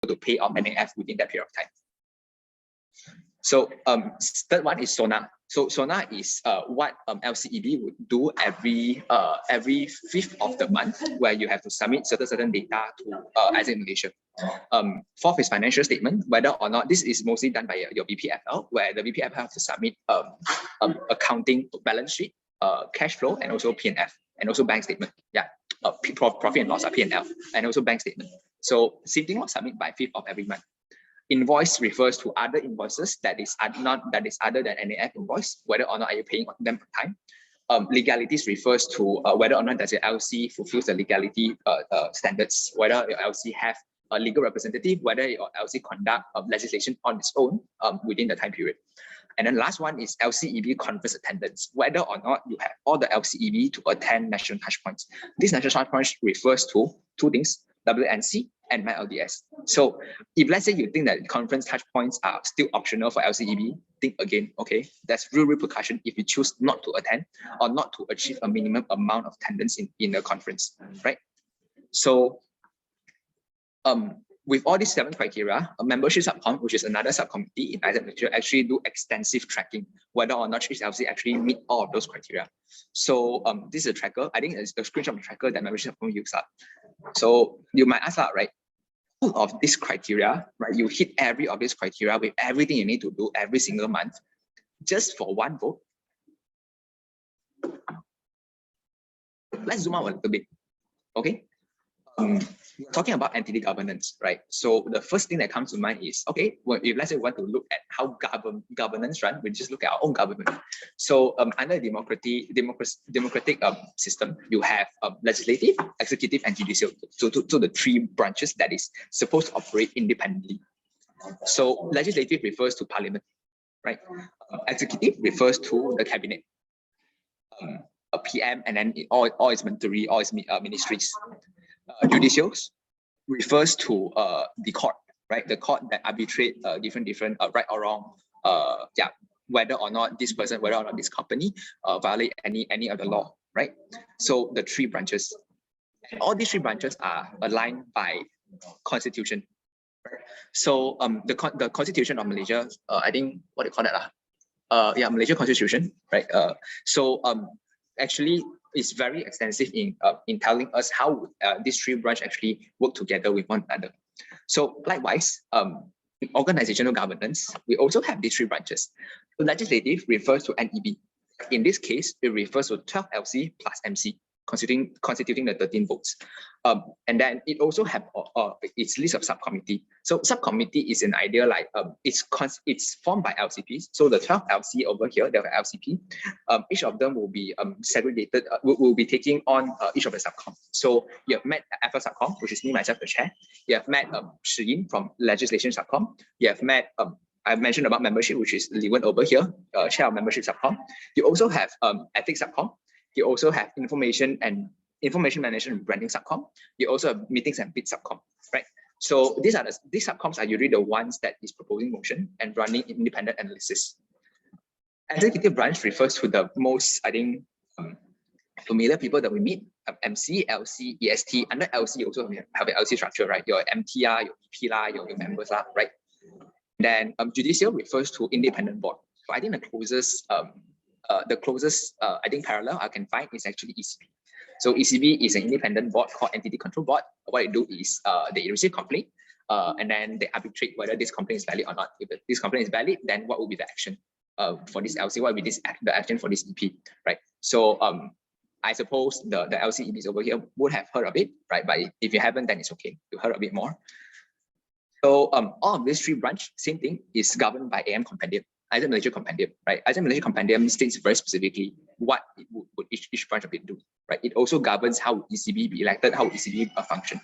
to pay off NAF within that period of time. So third one is SONA. So SONA is what LCEB would do every 5th of the month, where you have to submit certain data to ASEAN Malaysia. Fourth is financial statement, whether or not this is mostly done by your BPFL, where the BPFL have to submit accounting, balance sheet, cash flow, and also P&F, and also bank statement. Yeah, profit and loss, P&L, and also bank statement. So same thing was submit by 5th of every month. Invoice refers to other invoices that is other than NAF invoice, whether or not are you paying them on time. Legalities refers to whether or not does your LC fulfills the legality standards, whether your LC have a legal representative, whether your LC conduct legislation on its own within the time period. And then last one is LCEB conference attendance, whether or not you have all the LCEB to attend national touchpoints. This national touchpoints refers to two things: WNC and MyLDS. So if let's say you think that conference touchpoints are still optional for LCEB, think again, okay? There's real repercussion if you choose not to attend or not to achieve a minimum amount of attendance in the conference, right? So with all these 7 criteria, a membership subcom, which is another subcommittee in ASEAN Malaysia, actually do extensive tracking whether or not each LC actually meet all of those criteria. So this is a tracker. I think it's the screenshot of the tracker that membership subcom use up. So you might ask that, right? All of this criteria, right? You hit every of these criteria with everything you need to do every single month, just for one vote. Let's zoom out a little bit, okay? We're talking about entity governance, right? So the first thing that comes to mind is, okay, well, if let's say we want to look at how governance run, we just look at our own government. So under a democratic system, you have legislative, executive, and judicial. So the 3 branches that is supposed to operate independently. So legislative refers to parliament, right? Executive refers to the cabinet, a PM, and then all its ministry, all its ministries. Judicial refers to the court, right? The court that arbitrate different right or wrong, yeah, whether or not this person, whether or not this company violate any of the law, right? So the 3 branches, and all these 3 branches are aligned by constitution. Right? So the constitution of Malaysia, I think what do you call that? Yeah, Malaysia Constitution, right? So actually, is very extensive in telling us how these 3 branches actually work together with one another. So likewise, in organizational governance, we also have these 3 branches. So legislative refers to NEB. In this case, it refers to 12 LC plus MC, constituting the 13 votes. And then it also have its list of subcommittee. So subcommittee is an idea like it's formed by LCPs. So the 12 LC over here, they have LCP. Each of them will be segregated, will be taking on each of the subcom. So you have met FL subcom, which is me, myself, the chair. You have met Shi Yin from legislation subcom. You have met I've mentioned about membership, which is Li Wen over here, chair of membership subcom. You also have ethics subcom. You also have information management and branding subcom. You also have meetings and bid subcom, right? So these subcoms are usually the ones that is proposing motion and running independent analysis. Executive branch refers to the most, I think, familiar people that we meet: MC, LC, EST. Under LC, you also have an LC structure, right? Your MTR, your EPLA, your members, right? Then judicial refers to independent board. So I think the closest I think parallel I can find is actually ECB. So ECB is an independent board called Entity Control Board. What they do is they receive complaint and then they arbitrate whether this complaint is valid or not. If this complaint is valid, then what will be the action for this LC? What will be the action for this EP, right? So I suppose the LCEBs over here would have heard of it, right? But if you haven't, then it's okay. You heard a bit more. So all of these 3 branches, same thing, is governed by AM Compendium. ASEAN Malaysia Compendium, right? ASEAN Malaysia Compendium states very specifically what would each branch of it do, right? It also governs how ECB be elected, how ECB function.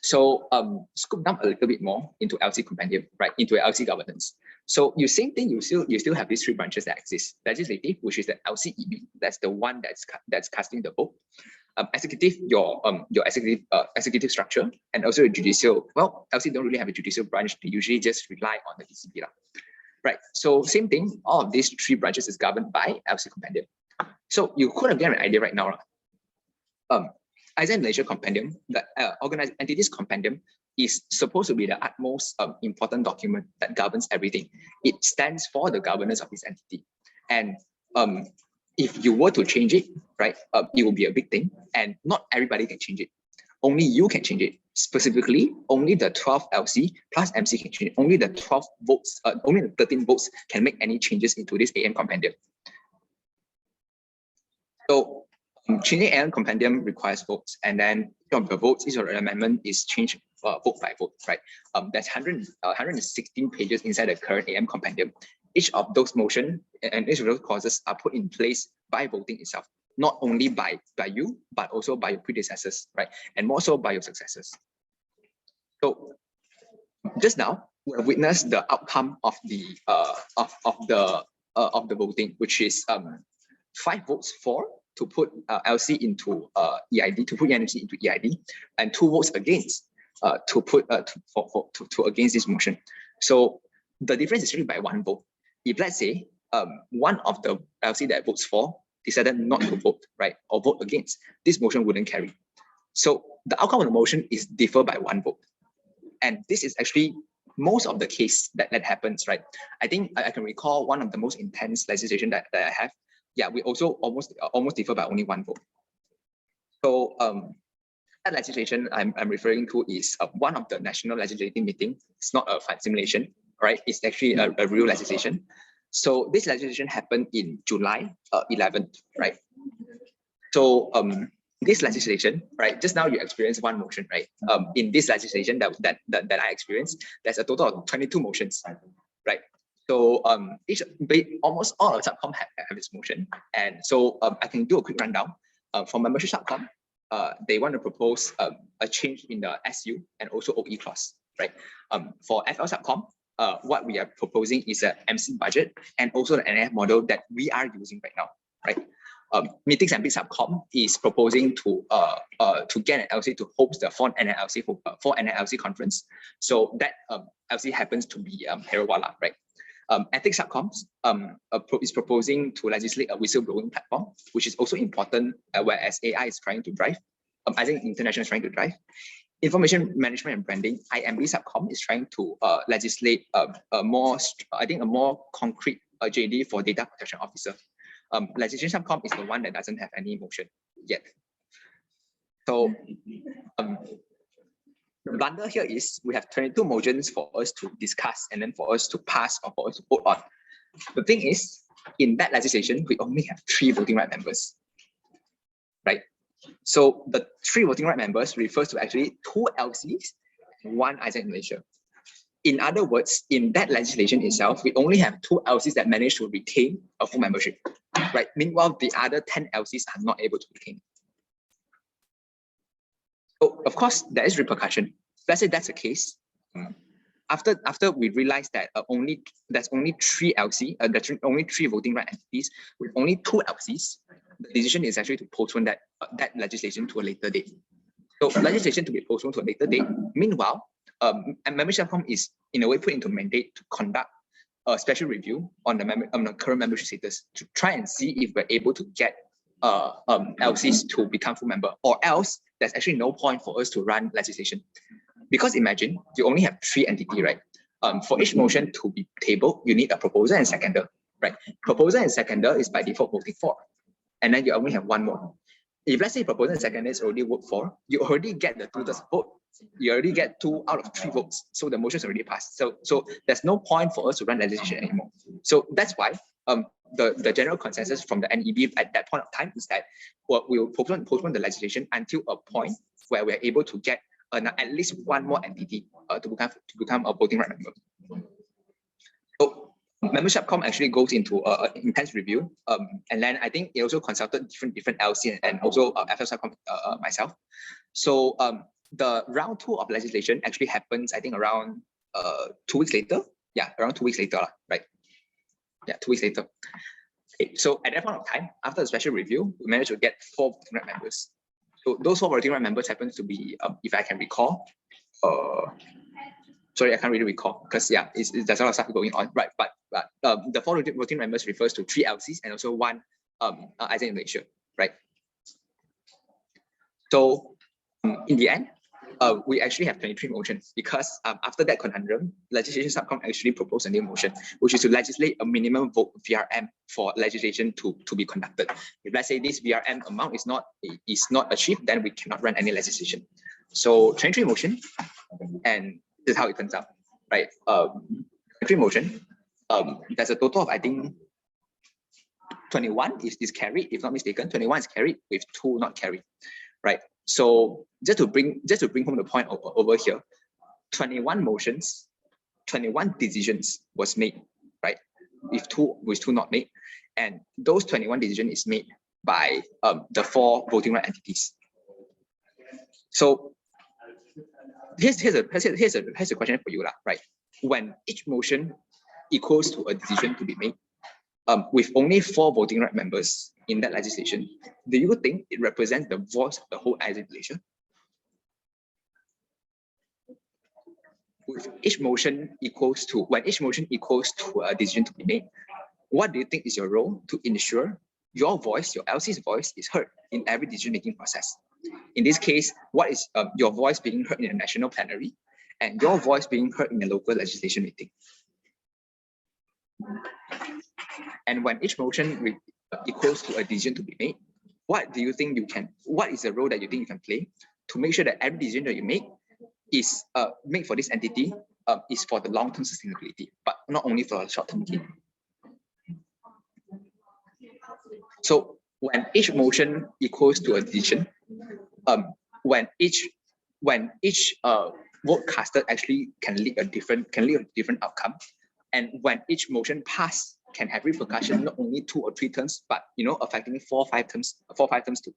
So scoop down a little bit more into LC Compendium, right? Into LC governance. So you same thing, you still have these 3 branches that exist. Legislative, which is the LCEB, that's the one that's casting the vote. Executive, your executive structure, and also a judicial. Well, LC don't really have a judicial branch. They usually just rely on the ECB. Right, so same thing, all of these 3 branches is governed by LC Compendium. So you could have get an idea right now. ASEAN Malaysia Compendium, the organized entities compendium, is supposed to be the utmost important document that governs everything. It stands for the governance of this entity. And if you were to change it, right, it will be a big thing, and not everybody can change it. Only you can change it. Specifically, only the 12 LC plus MC can change it. Only the 12 votes, only the 13 votes can make any changes into this AM compendium. So changing AM compendium requires votes, and then each of the votes, each of the amendment is changed vote by vote, right? There's 116 pages inside the current AM compendium. Each of those motions and each of those clauses are put in place by voting itself, not only by you, but also by your predecessors, right? And more so by your successors. So just now, we have witnessed the outcome of the voting, which is 5 votes for to put LC into EID, to put energy into EID, and 2 votes against to put against this motion. So the difference is really by 1 vote. If let's say one of the LC that votes for decided not to vote, right, or vote against, this motion wouldn't carry. So the outcome of the motion is differ by 1 vote. And this is actually most of the case that happens, right? I think I can recall one of the most intense legislation that I have. Yeah, we also almost differ by only 1 vote. So that legislation I'm referring to is one of the national legislative meeting. It's not a simulation, right? It's actually a real legislation. So this legislation happened in July 11th, right? So this legislation, right? Just now you experienced 1 motion, right? In this legislation that I experienced, there's a total of 22 motions, right? So almost all of subcom have this motion, and so I can do a quick rundown. For membership subcom, they want to propose a change in the SU and also OE clause, right? For FL subcom, what we are proposing is a MC budget and also the NF model that we are using right now, right? Meetings and Bid subcom is proposing to get an LC to host the 4th NLC conference. So that LC happens to be Herawala, right? Ethics subcoms is proposing to legislate a whistleblowing platform, which is also important, whereas AI is trying to drive. I think international is trying to drive. Information management and branding, IMB subcom is trying to legislate a more concrete JD for data protection officer. Legislation subcom is the one that doesn't have any motion yet. So the blunder here is we have 22 motions for us to discuss and then for us to pass or for us to vote on. The thing is, in that legislation, we only have 3 voting right members, right? So the 3 voting right members refers to actually 2 LCs and 1 Isaac Malaysia. In other words, in that legislation itself, we only have 2 LCs that manage to retain a full membership, right? Meanwhile, the other 10 LCs are not able to retain. So of course, there is repercussion. Let's say that's the case. After we realize that there's only 3 LC, there's only 3 voting right entities with only 2 LCs, the decision is actually to postpone that legislation to a later date. So legislation to be postponed to a later date. Meanwhile, membership subcom is in a way put into mandate to conduct a special review on the current membership status to try and see if we're able to get LCs to become full member, or else there's actually no point for us to run legislation. Because imagine you only have 3 entities, right? For each motion to be tabled, you need a proposer and seconder, right? Proposer and seconder is by default voting for, and then you only have 1 more. If let's say proposer and seconder is already vote for, you already get the 2/3 vote. You already get 2 out of 3 votes, so the motion is already passed. So there's no point for us to run legislation anymore. So that's why the general consensus from the NEB at that point of time is that we will postpone the legislation until a point where we're able to get at least 1 more entity to become a voting right member. So membership subcom actually goes into an intense review, and then I think it also consulted different LC and also FL subcom myself. So the round 2 of legislation actually happens, I think, around 2 weeks later. Yeah, around 2 weeks later, right? Yeah, 2 weeks later. Okay, so at that point of time, after the special review, we managed to get 4 voting right members. So those 4 voting right members happens to be, if I can recall, sorry, I can't really recall because yeah, there's a lot of stuff going on, right? But the 4 voting members refers to 3 LCs and also 1 Isaac Malaysia, right? So in the end, we actually have 23 motions because after that conundrum, legislation subcom actually proposed a new motion, which is to legislate a minimum vote VRM for legislation to be conducted. If let's say this VRM amount is not achieved, then we cannot run any legislation. So 23 motion, and this is how it turns out, right? 23 motion. There's a total of, I think, 21 is carried, if not mistaken. 21 is carried with 2 not carried, right? So just to bring home the point over here, 21 motions, 21 decisions was made, right? With two not made, and those 21 decisions is made by the 4 voting right entities. So here's a question for you, right? When each motion equals to a decision to be made, with only 4 voting right members in that legislation, do you think it represents the voice of the whole island Malaysia? With each motion equals to, when each motion equals to a decision to be made, what do you think is your role to ensure your voice, your LC's voice, is heard in every decision-making process? In this case, what is your voice being heard in a national plenary and your voice being heard in a local legislation meeting? And when each motion equals to a decision to be made, what do you think you can, what is the role that you think you can play to make sure that every decision that you make is made for this entity is for the long-term sustainability, but not only for a short-term gain? So when each motion equals to a decision, when each vote casted actually can lead a different outcome, and when each motion pass can have repercussion not only 2 or 3 terms, but affecting 4 or 5 terms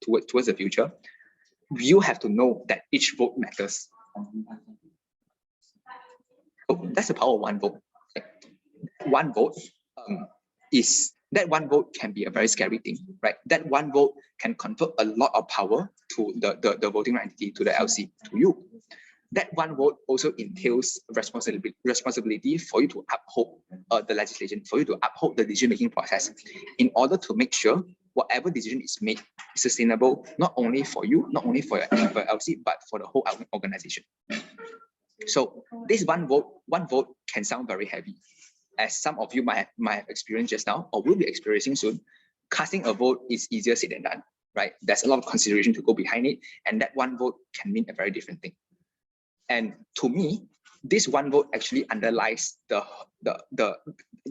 towards the future, you have to know that each vote matters. So that's the power of one vote. One vote that one vote can be a very scary thing, right? That one vote can confer a lot of power to the voting right entity, to the LC, to you. That one vote also entails responsibility for you to uphold the legislation, for you to uphold the decision-making process, in order to make sure whatever decision is made is sustainable, not only for you, not only for your LC, but for the whole organization. So this one vote can sound very heavy, as some of you might have experienced just now, or will be experiencing soon. Casting a vote is easier said than done, right? There's a lot of consideration to go behind it, and that one vote can mean a very different thing. And to me, this one vote actually underlies the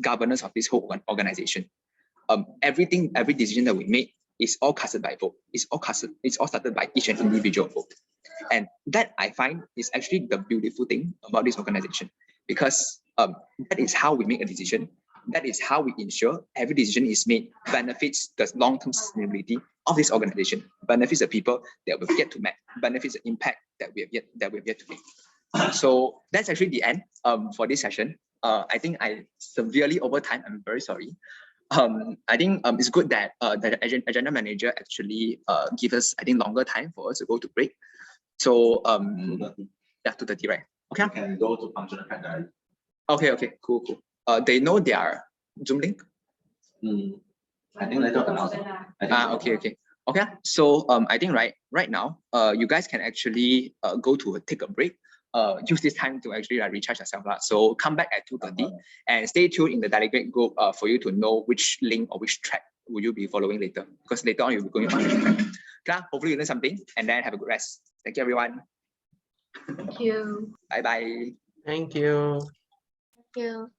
governance of this whole organization. Every decision that we make is all casted by vote. It's all started by each and individual vote. And that, I find, is actually the beautiful thing about this organization, because that is how we make a decision. That is how we ensure every decision is made benefits the long-term sustainability of this organization, benefits the people that we've yet to meet, benefits the impact that we have yet to make. So that's actually the end for this session. I think I severely over time. I'm very sorry. I think it's good that the agenda manager actually give us, I think, longer time for us to go to break. So yeah, 2:30, right? Okay. You can go to functional category. Okay, cool. They know their Zoom link? I think later announce. Okay. So I think right now, you guys can actually go to take a break. Use this time to actually recharge yourself. So come back at 2:30 and stay tuned in the delegate group for you to know which link or which track will you be following later, because later on you'll be going on the track. Okay, hopefully you learn something, and then have a good rest. Thank you, everyone. Thank you. Bye. Thank you. Thank you.